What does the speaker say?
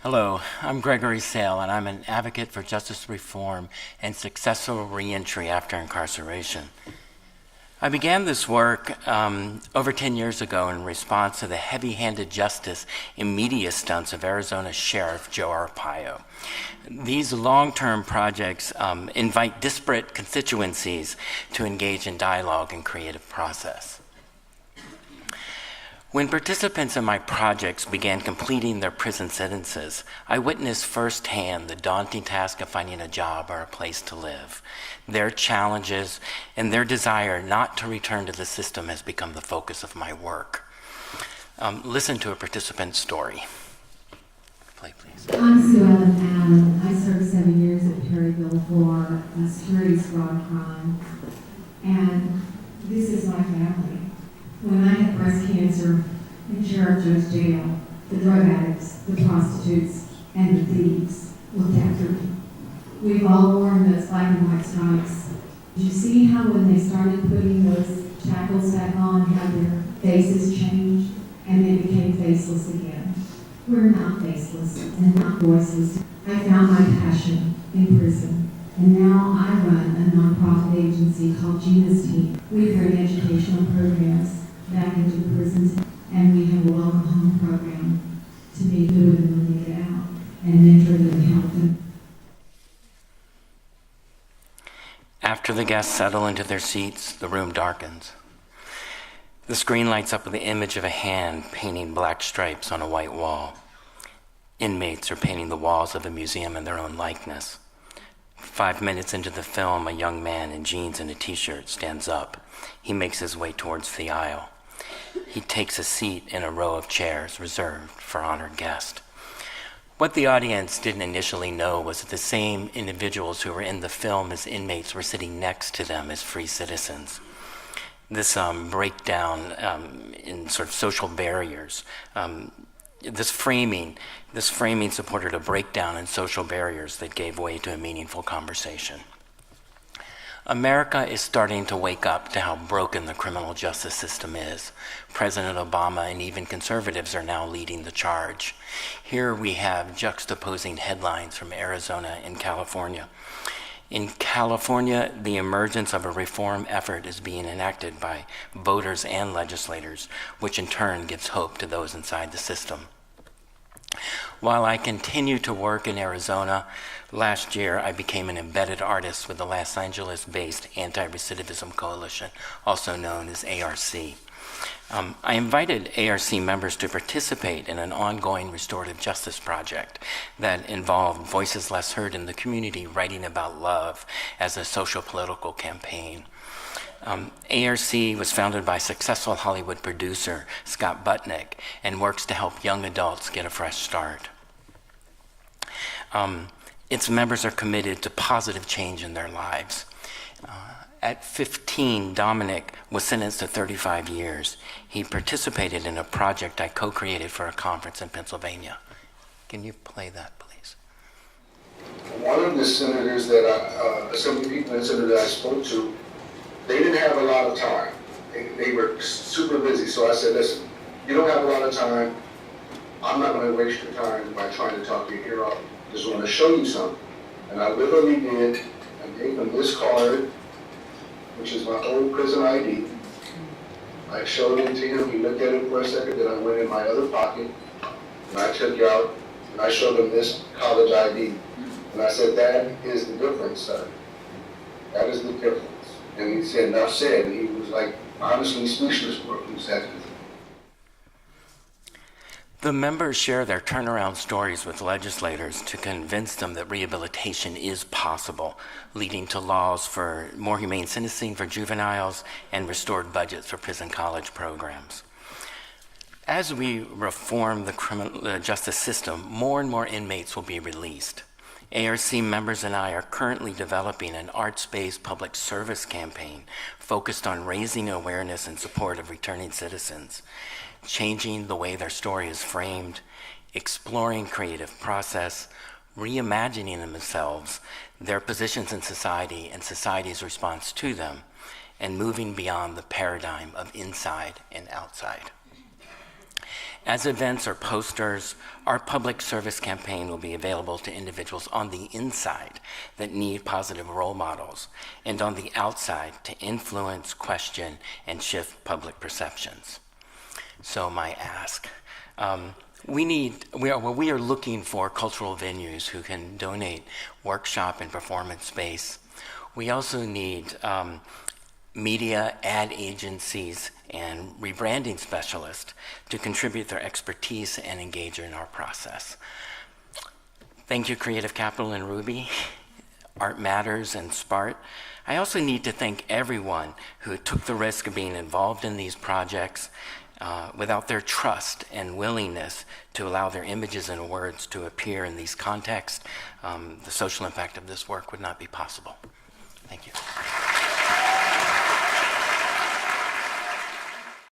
Hello, I'm Gregory Sale, and I'm an advocate for justice reform and successful reentry after incarceration. I began this work over 10 years ago in response to the heavy-handed justice and media stunts of Arizona Sheriff Joe Arpaio. These long-term projects invite disparate constituencies to engage in dialogue and creative process. When participants in my projects began completing their prison sentences, I witnessed firsthand the daunting task of finding a job or a place to live. Their challenges and their desire not to return to the system has become the focus of my work. Listen to a participant's story. Play, please. I'm Sue Ellen Allen. I served 7 years at Perryville for a securities fraud crime. And this is my family. When I had breast cancer in Sheriff Joe's jail, the drug addicts, the prostitutes, and the thieves looked after me. We've all worn those black and white stripes. Did you see how when they started putting those shackles back on, how their faces changed and they became faceless again? We're not faceless and not voiceless. I found my passion in prison. And now I run a nonprofit agency called Gina's Team. We bring educational programs back into the prisons, and we have a welcome home program to meet women when they get out and mentor them and help them. After the guests settle into their seats, the room darkens. The screen lights up with the image of a hand painting black stripes on a white wall. Inmates are painting the walls of a museum in their own likeness. 5 minutes into the film, a young man in jeans and a t-shirt stands up. He makes his way towards the aisle. He takes a seat in a row of chairs reserved for honored guests. What the audience didn't initially know was that the same individuals who were in the film as inmates were sitting next to them as free citizens. This breakdown in sort of social barriers, this framing supported a breakdown in social barriers that gave way to a meaningful conversation. America is starting to wake up to how broken the criminal justice system is. President Obama and even conservatives are now leading the charge. Here we have juxtaposing headlines from Arizona and California. In California, the emergence of a reform effort is being enacted by voters and legislators, which in turn gives hope to those inside the system. While I continue to work in Arizona, last year I became an embedded artist with the Los Angeles-based Anti-Recidivism Coalition, also known as ARC. I invited ARC members to participate in an ongoing restorative justice project that involved voices less heard in the community writing about love as a social political campaign. ARC was founded by successful Hollywood producer Scott Butnick and works to help young adults get a fresh start. Its members are committed to positive change in their lives. At 15, Dominic was sentenced to 35 years. He participated in a project I co-created for a conference in Pennsylvania. Can you play that, please? One of the senators that assembly people and senators that I spoke to, they didn't have a lot of time. They were super busy. So I said, listen, you don't have a lot of time. I'm not going to waste your time by trying to talk your ear off. Just want to show you something. And I literally did. I gave him this card, which is my old prison ID. I showed it to him. He looked at it for a second. Then I went in my other pocket, and I took it out, and I showed him this college ID. And I said, that is the difference, sir. That is the difference. And he said, enough said. And he was like, honestly speechless for a few seconds. The members share their turnaround stories with legislators to convince them that rehabilitation is possible, leading to laws for more humane sentencing for juveniles and restored budgets for prison college programs. As we reform the criminal justice system, more and more inmates will be released. ARC members and I are currently developing an arts-based public service campaign focused on raising awareness and support of returning citizens, changing the way their story is framed, exploring creative process, reimagining themselves, their positions in society and society's response to them, and moving beyond the paradigm of inside and outside. As events or posters, our public service campaign will be available to individuals on the inside that need positive role models, and on the outside to influence, question, and shift public perceptions. So my ask, we are looking for cultural venues who can donate workshop and performance space. We also need media, ad agencies, and rebranding specialists to contribute their expertise and engage in our process. Thank you, Creative Capital and Ruby, Art Matters, and SPART. I also need to thank everyone who took the risk of being involved in these projects. Without their trust and willingness to allow their images and words to appear in these contexts, the social impact of this work would not be possible. Thank you.